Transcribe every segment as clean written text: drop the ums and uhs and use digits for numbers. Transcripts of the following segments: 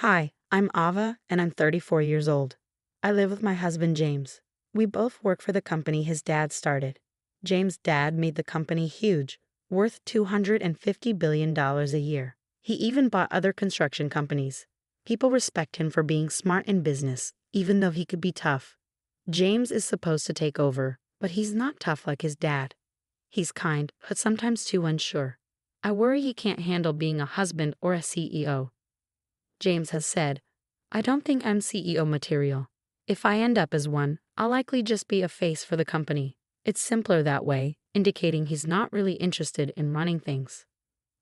Hi, I'm Ava and I'm 34 years old. I live with my husband James. We both work for the company his dad started. James' dad made the company huge, worth $250 billion a year. He even bought other construction companies. People respect him for being smart in business, even though he could be tough. James is supposed to take over, but he's not tough like his dad. He's kind, but sometimes too unsure. I worry he can't handle being a husband or a CEO. James has said, "I don't think I'm CEO material. If I end up as one, I'll likely just be a face for the company." It's simpler that way, indicating he's not really interested in running things.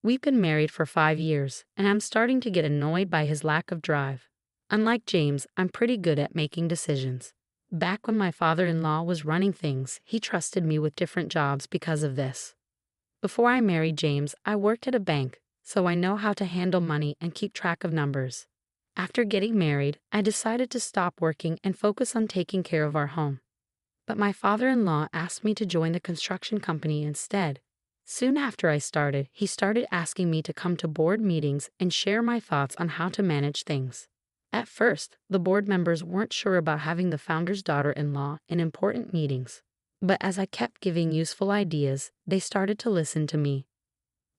We've been married for 5 years, and I'm starting to get annoyed by his lack of drive. Unlike James, I'm pretty good at making decisions. Back when my father-in-law was running things, he trusted me with different jobs because of this. Before I married James, I worked at a bank, so I know how to handle money and keep track of numbers. After getting married, I decided to stop working and focus on taking care of our home. But my father-in-law asked me to join the construction company instead. Soon after I started, he started asking me to come to board meetings and share my thoughts on how to manage things. At first, the board members weren't sure about having the founder's daughter-in-law in important meetings. But as I kept giving useful ideas, they started to listen to me.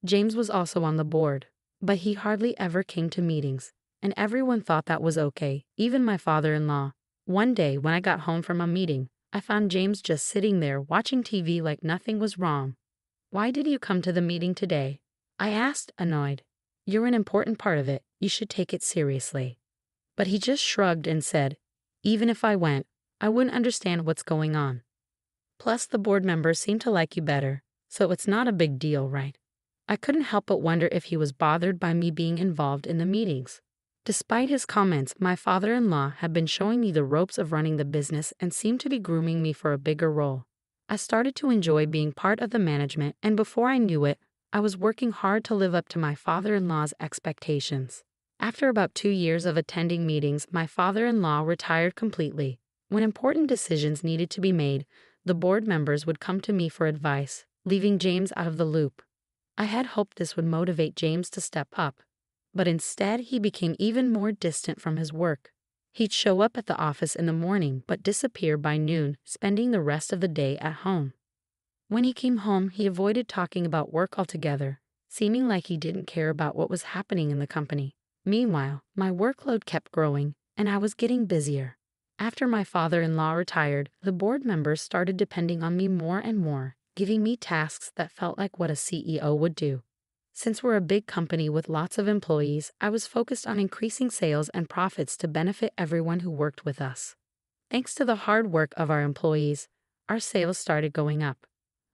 James was also on the board, but he hardly ever came to meetings, and everyone thought that was okay, even my father-in-law. One day, when I got home from a meeting, I found James just sitting there watching TV like nothing was wrong. "Why did you come to the meeting today?" I asked, annoyed. "You're an important part of it. You should take it seriously." But he just shrugged and said, "Even if I went, I wouldn't understand what's going on. Plus, the board members seem to like you better, so it's not a big deal, right?" I couldn't help but wonder if he was bothered by me being involved in the meetings. Despite his comments, my father-in-law had been showing me the ropes of running the business and seemed to be grooming me for a bigger role. I started to enjoy being part of the management, and before I knew it, I was working hard to live up to my father-in-law's expectations. After about 2 years of attending meetings, my father-in-law retired completely. When important decisions needed to be made, the board members would come to me for advice, leaving James out of the loop. I had hoped this would motivate James to step up, but instead he became even more distant from his work. He'd show up at the office in the morning but disappear by noon, spending the rest of the day at home. When he came home, he avoided talking about work altogether, seeming like he didn't care about what was happening in the company. Meanwhile, my workload kept growing, and I was getting busier. After my father-in-law retired, the board members started depending on me more and more, giving me tasks that felt like what a CEO would do. Since we're a big company with lots of employees, I was focused on increasing sales and profits to benefit everyone who worked with us. Thanks to the hard work of our employees, our sales started going up.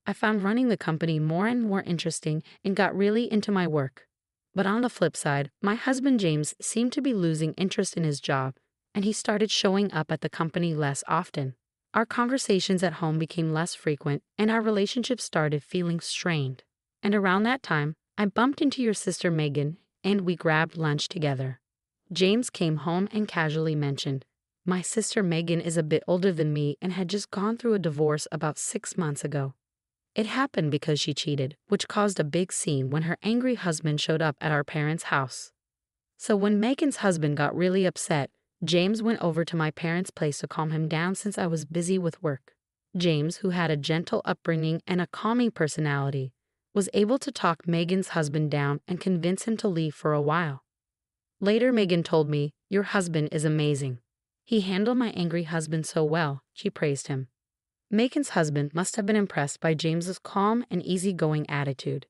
I found running the company more and more interesting and got really into my work. But on the flip side, my husband James seemed to be losing interest in his job, and he started showing up at the company less often. Our conversations at home became less frequent, and our relationship started feeling strained. And around that time, I bumped into your sister Megan, and we grabbed lunch together. James came home and casually mentioned, "My sister Megan is a bit older than me and had just gone through a divorce about 6 months ago. It happened because she cheated, which caused a big scene when her angry husband showed up at our parents' house. So when Megan's husband got really upset, James went over to my parents' place to calm him down since I was busy with work." James, who had a gentle upbringing and a calming personality, was able to talk Megan's husband down and convince him to leave for a while. Later, Megan told me, "Your husband is amazing. He handled my angry husband so well," she praised him. Megan's husband must have been impressed by James's calm and easygoing attitude.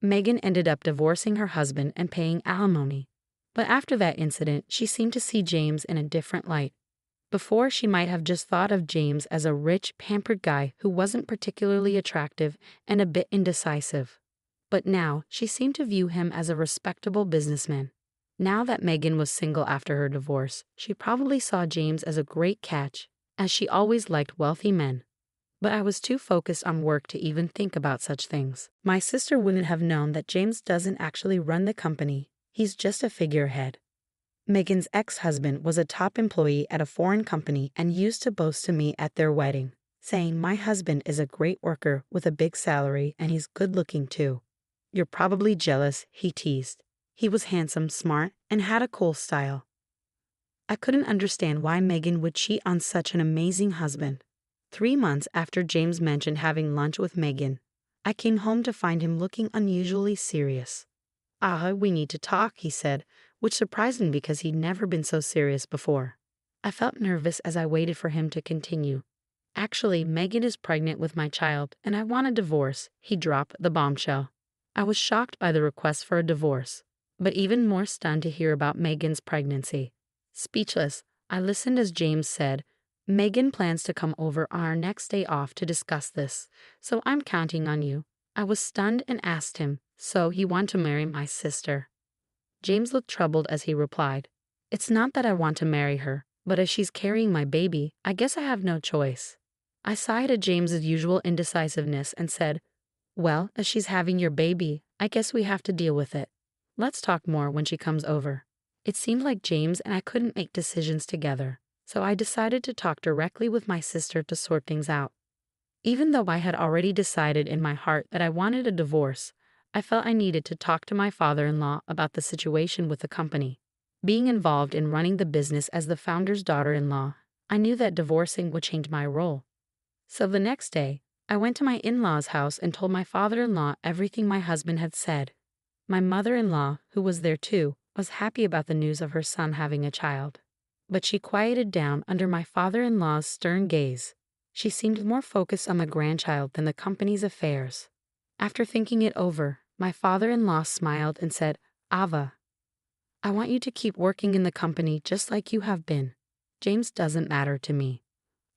Megan ended up divorcing her husband and paying alimony. But after that incident, she seemed to see James in a different light. Before, she might have just thought of James as a rich, pampered guy who wasn't particularly attractive and a bit indecisive. But now, she seemed to view him as a respectable businessman. Now that Megan was single after her divorce, she probably saw James as a great catch, as she always liked wealthy men. But I was too focused on work to even think about such things. My sister wouldn't have known that James doesn't actually run the company. He's just a figurehead. Megan's ex-husband was a top employee at a foreign company and used to boast to me at their wedding, saying, "My husband is a great worker with a big salary and he's good-looking too." "You're probably jealous," he teased. He was handsome, smart, and had a cool style. I couldn't understand why Megan would cheat on such an amazing husband. 3 months after James mentioned having lunch with Megan, I came home to find him looking unusually serious. We need to talk, he said, which surprised me because he'd never been so serious before. I felt nervous as I waited for him to continue. Actually, Megan is pregnant with my child, and I want a divorce, he dropped the bombshell. I was shocked by the request for a divorce, but even more stunned to hear about Megan's pregnancy. Speechless, I listened as James said, Megan plans to come over on our next day off to discuss this, so I'm counting on you. I was stunned and asked him, so he want to marry my sister? James looked troubled as he replied, it's not that I want to marry her, but as she's carrying my baby, I guess I have no choice. I sighed at James's usual indecisiveness and said, well, as she's having your baby, I guess we have to deal with it. Let's talk more when she comes over. It seemed like James and I couldn't make decisions together, so I decided to talk directly with my sister to sort things out. Even though I had already decided in my heart that I wanted a divorce, I felt I needed to talk to my father-in-law about the situation with the company. Being involved in running the business as the founder's daughter-in-law, I knew that divorcing would change my role. So the next day, I went to my in-laws' house and told my father-in-law everything my husband had said. My mother-in-law, who was there too, was happy about the news of her son having a child. But she quieted down under my father-in-law's stern gaze. She seemed more focused on the grandchild than the company's affairs. After thinking it over, my father-in-law smiled and said, Ava, I want you to keep working in the company just like you have been. James doesn't matter to me.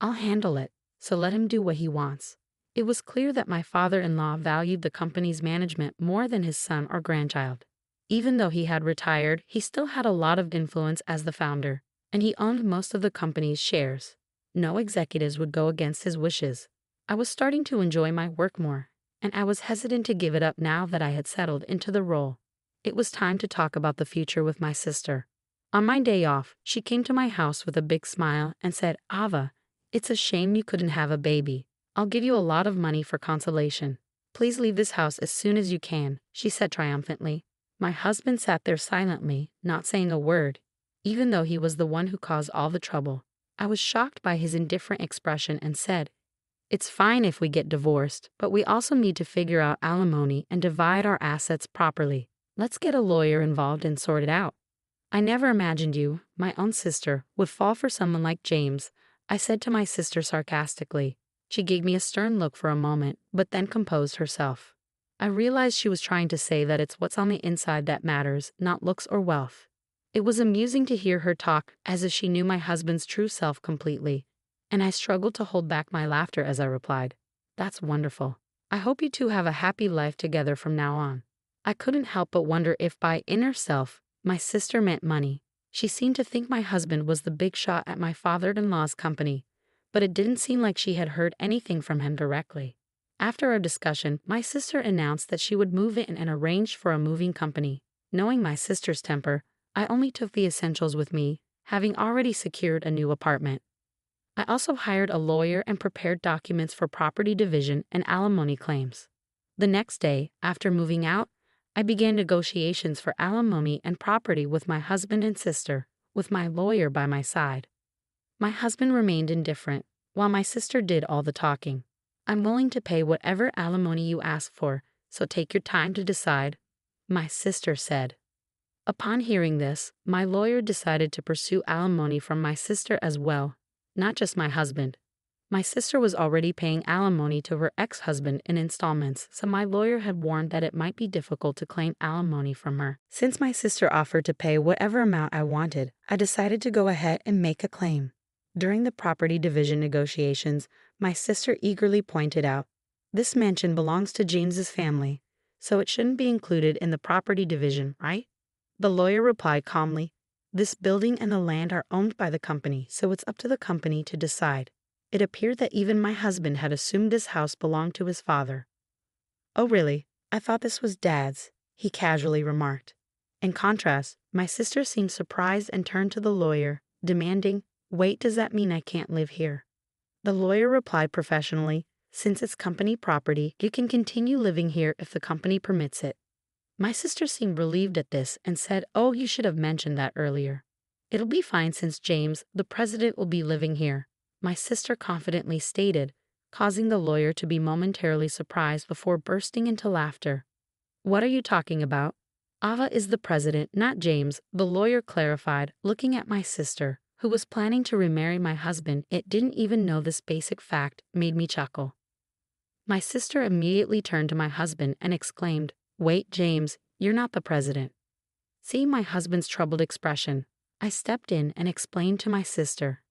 I'll handle it, so let him do what he wants. It was clear that my father-in-law valued the company's management more than his son or grandchild. Even though he had retired, he still had a lot of influence as the founder, and he owned most of the company's shares. No executives would go against his wishes. I was starting to enjoy my work more, and I was hesitant to give it up now that I had settled into the role. It was time to talk about the future with my sister. On my day off, she came to my house with a big smile and said, Ava, it's a shame you couldn't have a baby. I'll give you a lot of money for consolation. Please leave this house as soon as you can, she said triumphantly. My husband sat there silently, not saying a word, even though he was the one who caused all the trouble. I was shocked by his indifferent expression and said, it's fine if we get divorced, but we also need to figure out alimony and divide our assets properly. Let's get a lawyer involved and sort it out. I never imagined you, my own sister, would fall for someone like James, I said to my sister sarcastically. She gave me a stern look for a moment, but then composed herself. I realized she was trying to say that it's what's on the inside that matters, not looks or wealth. It was amusing to hear her talk as if she knew my husband's true self completely, and I struggled to hold back my laughter as I replied, that's wonderful. I hope you two have a happy life together from now on. I couldn't help but wonder if by inner self, my sister meant money. She seemed to think my husband was the big shot at my father-in-law's company, but it didn't seem like she had heard anything from him directly. After our discussion, my sister announced that she would move in and arranged for a moving company. Knowing my sister's temper, I only took the essentials with me, having already secured a new apartment. I also hired a lawyer and prepared documents for property division and alimony claims. The next day, after moving out, I began negotiations for alimony and property with my husband and sister, with my lawyer by my side. My husband remained indifferent, while my sister did all the talking. I'm willing to pay whatever alimony you ask for, so take your time to decide, my sister said. Upon hearing this, my lawyer decided to pursue alimony from my sister as well, not just my husband. My sister was already paying alimony to her ex-husband in installments, so my lawyer had warned that it might be difficult to claim alimony from her. Since my sister offered to pay whatever amount I wanted, I decided to go ahead and make a claim. During the property division negotiations, my sister eagerly pointed out, this mansion belongs to James's family, so it shouldn't be included in the property division, right? The lawyer replied calmly, this building and the land are owned by the company, so it's up to the company to decide. It appeared that even my husband had assumed this house belonged to his father. Oh really? I thought this was Dad's, he casually remarked. In contrast, my sister seemed surprised and turned to the lawyer, demanding, wait, does that mean I can't live here? The lawyer replied professionally, since it's company property, you can continue living here if the company permits it. My sister seemed relieved at this and said, oh, you should have mentioned that earlier. It'll be fine since James, the president, will be living here, my sister confidently stated, causing the lawyer to be momentarily surprised before bursting into laughter. What are you talking about? Ava is the president, not James, the lawyer clarified, looking at my sister, who was planning to remarry my husband. It didn't even know this basic fact made me chuckle. My sister immediately turned to my husband and exclaimed, "Wait, James, you're not the president." Seeing my husband's troubled expression, I stepped in and explained to my sister,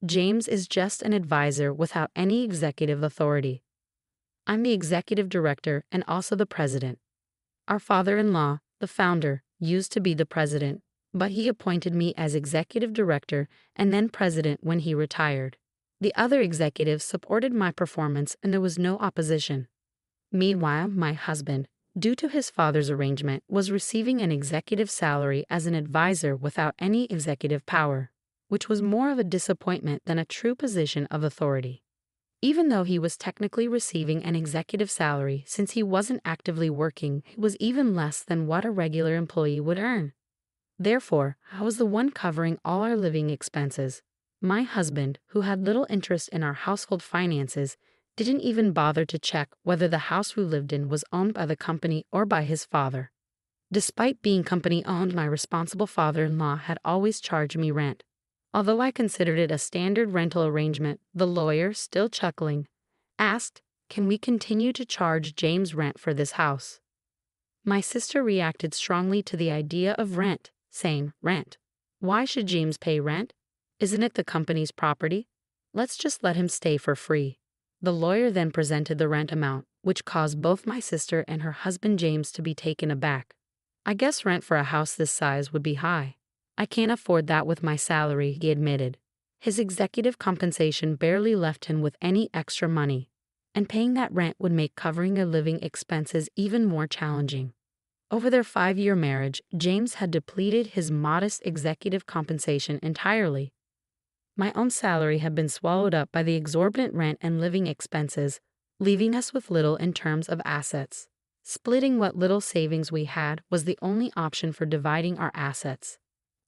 "James is just an advisor without any executive authority. I'm the executive director and also the president. Our father-in-law, the founder, used to be the president, but he appointed me as executive director and then president when he retired. The other executives supported my performance and there was no opposition. Meanwhile, my husband, due to his father's arrangement, was receiving an executive salary as an advisor without any executive power, which was more of a disappointment than a true position of authority. Even though he was technically receiving an executive salary, since he wasn't actively working, it was even less than what a regular employee would earn. Therefore, I was the one covering all our living expenses. My husband, who had little interest in our household finances, didn't even bother to check whether the house we lived in was owned by the company or by his father. Despite being company-owned, my responsible father-in-law had always charged me rent. Although I considered it a standard rental arrangement, the lawyer, still chuckling, asked, "Can we continue to charge James rent for this house?" My sister reacted strongly to the idea of rent, saying, "Rent? Why should James pay rent? Isn't it the company's property? Let's just let him stay for free." The lawyer then presented the rent amount, which caused both my sister and her husband James to be taken aback. "I guess rent for a house this size would be high. I can't afford that with my salary," he admitted. His executive compensation barely left him with any extra money, and paying that rent would make covering their living expenses even more challenging. Over their 5-year marriage, James had depleted his modest executive compensation entirely. My own salary had been swallowed up by the exorbitant rent and living expenses, leaving us with little in terms of assets. Splitting what little savings we had was the only option for dividing our assets.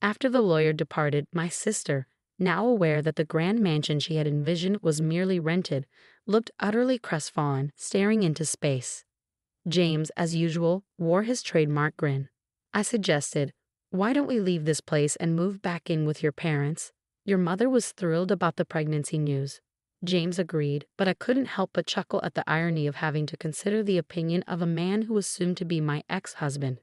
After the lawyer departed, my sister, now aware that the grand mansion she had envisioned was merely rented, looked utterly crestfallen, staring into space. James, as usual, wore his trademark grin. I suggested, "Why don't we leave this place and move back in with your parents? Your mother was thrilled about the pregnancy news." James agreed, but I couldn't help but chuckle at the irony of having to consider the opinion of a man who was soon to be my ex-husband.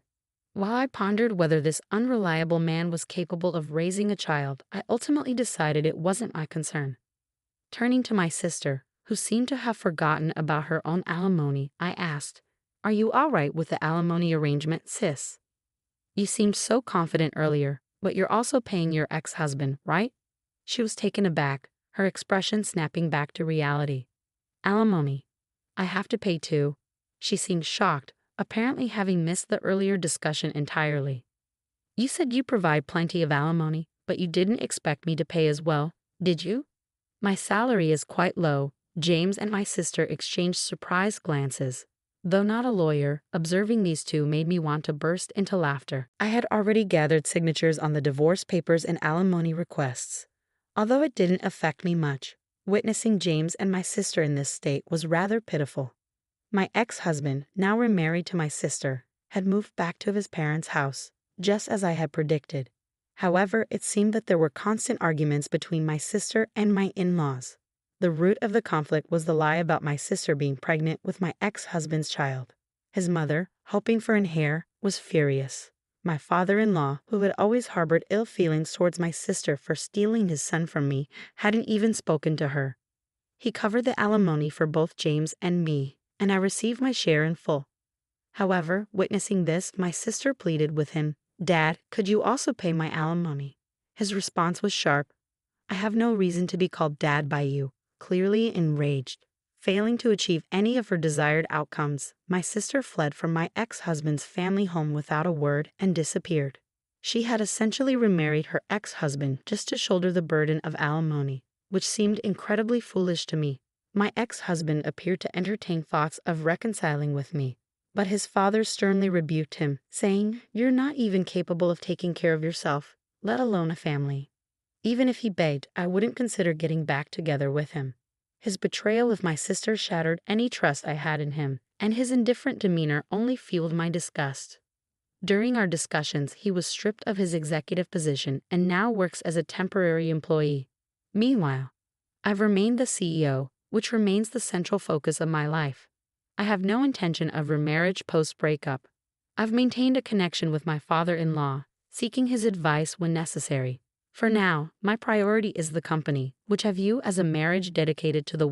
While I pondered whether this unreliable man was capable of raising a child, I ultimately decided it wasn't my concern. Turning to my sister, who seemed to have forgotten about her own alimony, I asked, "Are you all right with the alimony arrangement, sis? You seemed so confident earlier, but you're also paying your ex-husband, right?" She was taken aback, her expression snapping back to reality. "Alimony? I have to pay too?" She seemed shocked, apparently having missed the earlier discussion entirely. "You said you provide plenty of alimony, but you didn't expect me to pay as well, did you?" "My salary is quite low." James and my sister exchanged surprised glances. Though not a lawyer, observing these two made me want to burst into laughter. I had already gathered signatures on the divorce papers and alimony requests. Although it didn't affect me much, witnessing James and my sister in this state was rather pitiful. My ex-husband, now remarried to my sister, had moved back to his parents' house, just as I had predicted. However, it seemed that there were constant arguments between my sister and my in-laws. The root of the conflict was the lie about my sister being pregnant with my ex-husband's child. His mother, hoping for an heir, was furious. My father-in-law, who had always harbored ill feelings towards my sister for stealing his son from me, hadn't even spoken to her. He covered the alimony for both James and me, and I received my share in full. However, witnessing this, my sister pleaded with him, "Dad, could you also pay my alimony?" His response was sharp, "I have no reason to be called Dad by you," clearly enraged. Failing to achieve any of her desired outcomes, my sister fled from my ex-husband's family home without a word and disappeared. She had essentially remarried her ex-husband just to shoulder the burden of alimony, which seemed incredibly foolish to me. My ex-husband appeared to entertain thoughts of reconciling with me, but his father sternly rebuked him, saying, "You're not even capable of taking care of yourself. let alone a family. Even if he begged, I wouldn't consider getting back together with him. His betrayal of my sister shattered any trust I had in him, and his indifferent demeanor only fueled my disgust. During our discussions, he was stripped of his executive position and now works as a temporary employee. Meanwhile, I've remained the CEO, which remains the central focus of my life. I have no intention of remarriage post-breakup. I've maintained a connection with my father-in-law, seeking his advice when necessary. For now, my priority is the company, which I view as a marriage dedicated to the